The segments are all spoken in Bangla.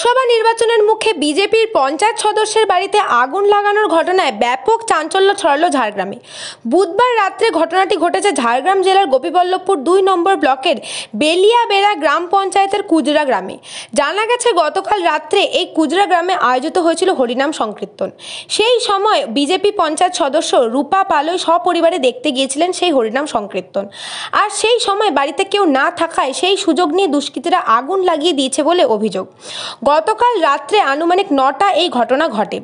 লোকসভা নির্বাচনের মুখে বিজেপির পঞ্চায়েত সদস্যের বাড়িতে আগুন লাগানোর ঘটনায় ব্যাপক চাঞ্চল্য ছড়ালো ঝাড়গ্রামে। বুধবার রাত্রে ঘটনাটি ঘটেছে ঝাড়গ্রাম জেলার গোপীবল্লভপুর 2 নম্বর ব্লকের বেলিয়াবেড়া গ্রাম পঞ্চায়েতের কুজরা গ্রামে। জানা গেছে গতকাল রাত্রে এই কুজরা গ্রামে আয়োজিত হয়েছিল হরিনাম সংকীর্তন। সেই সময় বিজেপি পঞ্চায়েত সদস্য রূপা পালই সপরিবারে দেখতে গিয়েছিলেন সেই হরিনাম সংকীর্তন। আর সেই সময় বাড়িতে কেউ না থাকায় সেই সুযোগ নিয়ে দুষ্কৃতীরা আগুন লাগিয়ে দিয়েছে বলে অভিযোগ। গতকাল রাত্রে আনুমানিক 9টা এই ঘটনা ঘটে।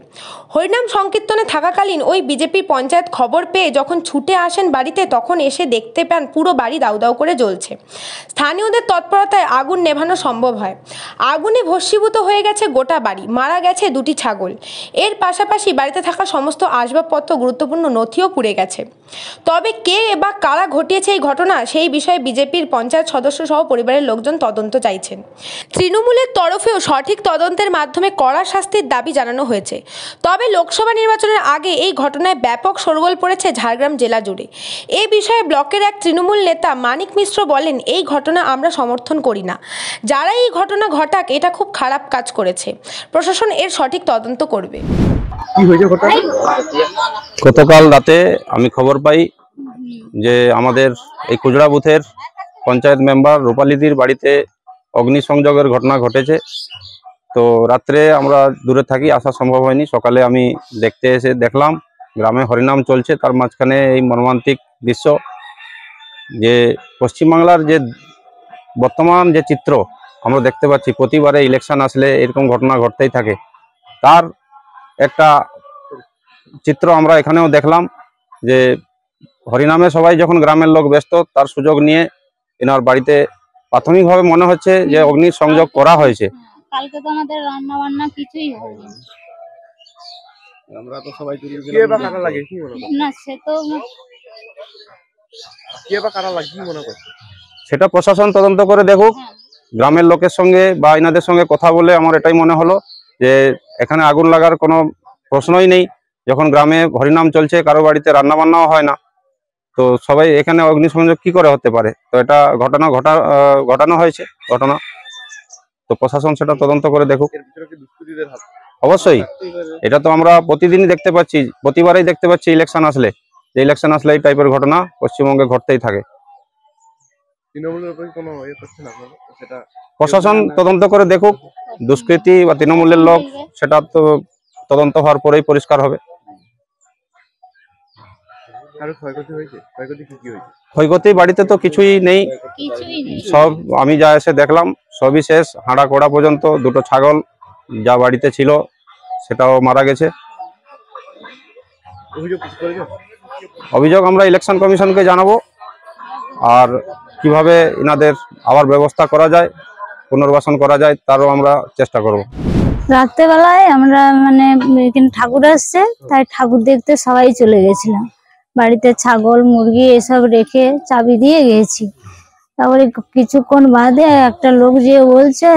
হরিনাম সংকীর্তনে থাকাকালীন ওই বিজেপি পঞ্চায়েত খবর পেয়ে যখন ছুটে আসেন বাড়িতে, তখন এসে দেখতে পান পুরো বাড়ি দাউ দাউ করে জ্বলছে। স্থানীয়দের তৎপরতায় আগুন নেভানো সম্ভব হয়। আগুনে ভস্মীভূত হয়ে গেছে গোটা বাড়ি, মারা গেছে 2টি ছাগল। এর পাশাপাশি বাড়িতে থাকা সমস্ত আসবাবপত্র, গুরুত্বপূর্ণ নথিও পুড়ে গেছে। তবে কে বা কারা ঘটিয়েছে এই ঘটনা, সেই বিষয়ে বিজেপির পঞ্চায়েত সদস্য সহ পরিবারের লোকজন তদন্ত চাইছেন। তৃণমূলের তরফেও সঠিক তদন্তের মাধ্যমে কড়া শাস্তির দাবি জানানো হয়েছে। তবে লোকসভা নির্বাচনের আগে এই ঘটনায় ব্যাপক শোরগোল পড়েছে ঝাড়গ্রাম জেলা জুড়ে। এ বিষয়ে ব্লকের এক তৃণমূল নেতা মানিক মিশ্র বলেন, এই ঘটনা আমরা সমর্থন করি না। যারা এই ঘটনা ঘটাক, এটা খুব খারাপ কাজ করেছে। প্রশাসন এর সঠিক তদন্ত করবে। গতকাল রাতে আমি খবর পাই যে আমাদের এই কুজরা বুথের পঞ্চায়েত মেম্বার রূপালিদির বাড়িতে অগ্নিসংযোগের ঘটনা ঘটেছে। তো রাত্রে আমরা দূরে থাকি, আসা সম্ভব হয়নি। সকালে আমি দেখতে এসে দেখলাম গ্রামে হরিনাম চলছে, তার মাঝখানে এই মর্মান্তিক দৃশ্য। যে পশ্চিমবাংলার যে বর্তমান যে চিত্র আমরা দেখতে পাচ্ছি, প্রতিবারে ইলেকশন আসলে এরকম ঘটনা ঘটতেই থাকে। তার একটা চিত্র আমরা এখানেও দেখলাম যে হরিনামে সবাই যখন গ্রামের লোক ব্যস্ত, তার সুযোগ নিয়ে এনার বাড়িতে প্রাথমিকভাবে মনে হচ্ছে যে অগ্নি সংযোগ করা হয়েছে। কালকে তো আমাদের রান্না বান্না কিছুই হয়নি। আমরা তো সবাই কি বা কারা লাগে কি মনে হয় না, সে তো কি বা কারা লাগে কি মনে করছে, সেটা প্রশাসন তদন্ত করে দেখুক। গ্রামের লোকের সঙ্গে বা এনাদের সঙ্গে কথা বলে আমার এটাই মনে হলো যে এখানে আগুন লাগার কোনো প্রশ্নই নেই। যখন গ্রামে হরিনাম চলছে, কারো বাড়িতে রান্না বান্নাও হয় না, তো সবাই এখানে অগ্নিসংযোগ কি করে হতে পারে? তো এটা ঘটানো হয়েছে ঘটনা। তো প্রশাসন সেটা তদন্ত করে দেখুক। অবশ্যই, এটা তো আমরা প্রতিদিনই দেখতে পাচ্ছি, প্রতিবারই দেখতে পাচ্ছি ইলেকশন আসলে এই টাইপের ঘটনা পশ্চিমবঙ্গে ঘটতেই থাকে। প্রশাসন তদন্ত করে দেখুক, দুষ্কৃতী বা তৃণমূলের লোক, সেটা তো তদন্ত হওয়ার পরেই পরিষ্কার হবে। ক্ষয়ক্ষতি বাড়িতে তো কিছুই নেই, সব আমি যা এসে দেখলাম সবই শেষ। হাঁড়া কোড়া পর্যন্ত 2টো ছাগল যা বাড়িতে ছিল সেটাও মারা গেছে। অভিযোগ আমরা ইলেকশন কমিশনকে জানাবো, আর কিভাবে এনাদের আবার ব্যবস্থা করা যায়, পুনর্বাসন করা যায়, তারও আমরা চেষ্টা করব। রাত্রেবেলায় আমরা এখানে ঠাকুর আসছে, তাই ঠাকুর দেখতে সবাই চলে গেছিলাম। বাড়িতে ছাগল মুরগি এসব রেখে চাবি দিয়ে গেছি। তারপরে কিছুক্ষণ বাদে একটা লোক যে বলছে,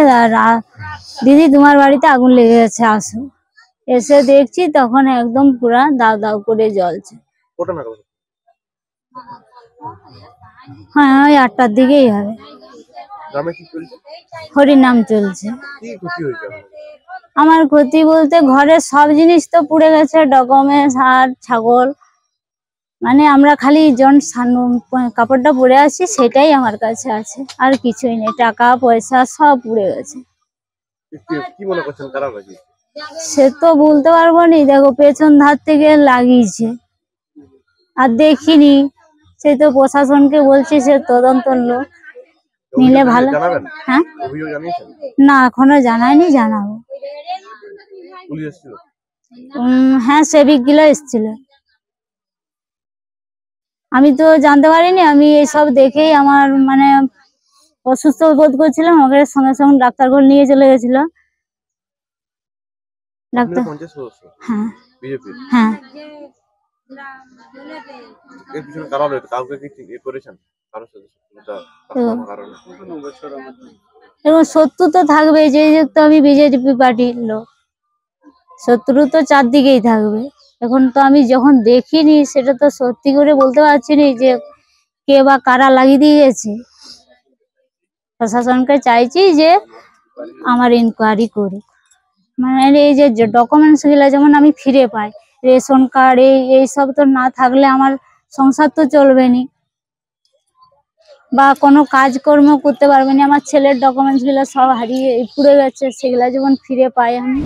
দিদি তোমার বাড়িতে আগুন লেগে গেছে, আসো। এসে দেখছি তখন একদম পুরা দাউ দাউ করে জ্বলছে। হ্যাঁ, ওই 8টার দিকেই হবে। হরিনাম চলছে। আমার ক্ষতি বলতে ঘরের সব জিনিস তো পুড়ে গেছে, ডকুমেন্টস, হাড়, ছাগল। আমরা খালি কাপড়টা পরে আছি, সেটাই আমার কাছে আছে, আর কিছুই নেই। টাকা পয়সা সব পুড়ে গেছে। সে তো বলতে পারবো না, দেখো পেছন ধার থেকে লাগিয়েছে, আর দেখিনি। সে তো প্রশাসনকে বলছি, সে তদন্ত লোক নিলে ভালো। হ্যাঁ, না এখনো জানায়নি, জানাবো। হ্যাঁ, সেবিক গুলো এসেছিল। আমি তো জানতে পারিনি। আমি এইসব দেখেই আমার অসুস্থ বোধ করছিলাম, আমাকে সঙ্গে সঙ্গে ডাক্তার ঘর নিয়ে চলে গেছিল ডাক্তার। হ্যাঁ হ্যাঁ। এবং শত্রু তো থাকবে, যেহেতু আমি বিজেপি পার্টির লোক, শত্রু তো চারদিকেই থাকবে। এখন তো আমি যখন দেখিনি, সেটা তো সত্যি করে বলতে পারছি না যে কে বা কারা লাগিয়ে দিয়েছে। প্রশাসনকে চাইছি যে আমার ইনকোয়ারি করুক। মানে এই যে ডকুমেন্টস গুলো যেমন আমি ফিরে পাই, রেশন কার্ড এই সব তো না থাকলে আমার সংসার তো চলবে না, বা কোনো কাজকর্ম করতে পারবে না। আমার ছেলের ডকুমেন্টস গুলো সব হারিয়ে পুড়ে গেছে, সেগুলো যেমন ফিরে পাই আমি।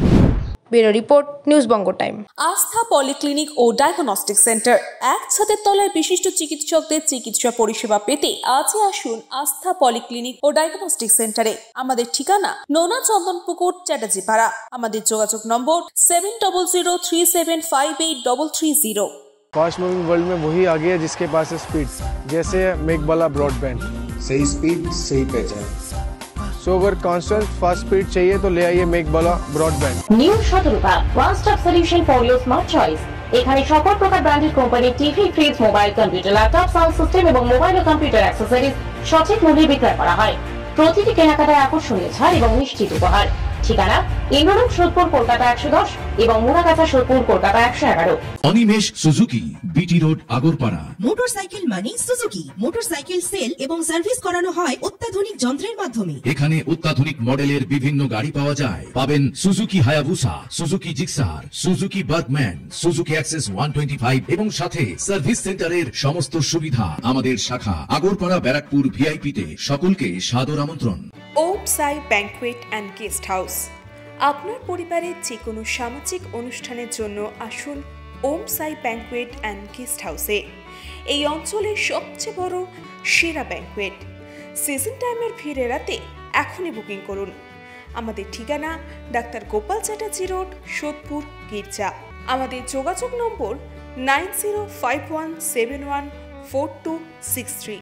ব্যুরো রিপোর্ট, নিউজ বঙ্গ টাইম। আস্থা পলিক্লিনিক ও ডায়াগনস্টিক সেন্টার, এক ছাদের তলায় বিশিষ্ট চিকিৎসকদের চিকিৎসা পরিষেবা পেতে আজই আসুন আস্থা পলিক্লিনিক ও ডায়াগনস্টিক সেন্টারে। আমাদের ঠিকানা নোনা চন্দনপুকুর, চ্যাটার্জিপাড়া। আমাদের যোগাযোগ নম্বর 7003758330। फास्ट मूविंग वर्ल्ड में वही आगे है जिसके पास है स्पीड, जैसे मेघबाला ब्रॉडबैंड। सही स्पीड सही पहचान। सो अगर कांस्टेंट फास्ट स्पीड चाहिए तो ले आइए मेघबाला ब्रॉडबैंड। নিউ সতর্কতা, one stop solution for your smart choice. এখানে সকল প্রকার ব্র্যান্ডেড কোম্পানির TV, fridge, mobile, computer, laptop, sound system এবং মোবাইল ও কম্পিউটার অ্যাক্সেসরিজ সঠিক মূল্যে বিক্রয় করা হয়। প্রতিটি কেনাকাটায় আকর্ষণীয় ছাড় এবং নিশ্চিত উপহার। ঠিকানা ইন্দ্রনগর, সোদপুর, কলকাতা 110 এবং Muragachha, Sodepur, Kolkata 111। Animesh Suzuki, BT road, Agarpara. Motorcycle মানে সুজুকি। মোটরসাইকেল সেল এবং সার্ভিস করানো হয় অত্যাধুনিক যন্ত্রের মাধ্যমে। এখানে অত্যাধুনিক মডেলের বিভিন্ন গাড়ি পাওয়া যায়। পাবেন Suzuki Hayabusa, Suzuki Gixxer, Suzuki Bergman, Suzuki access 125 এবং সাথে সার্ভিস সেন্টারের সমস্ত সুবিধা। আমাদের শাখা আগরপাড়া, ব্যারাকপুর ভিআইপি তে। সকলকে সাদর আমন্ত্রণ। ওম সাই ব্যাংকুয়েট অ্যান্ড গেস্ট হাউস। আপনার পরিবারের যে কোনো সামাজিক অনুষ্ঠানের জন্য আসুন ওম সাই ব্যাংকুয়েট অ্যান্ড গেস্ট হাউসে। এই অঞ্চলের সবচেয়ে বড় সেরা ব্যাংকুয়েট। সিজন টাইমের ভিড় এড়াতে এখনই বুকিং করুন। আমাদের ঠিকানা ডাক্তার গোপাল চ্যাটার্জি রোড, সোদপুর, গির্জা। আমাদের যোগাযোগ নম্বর 9051714263।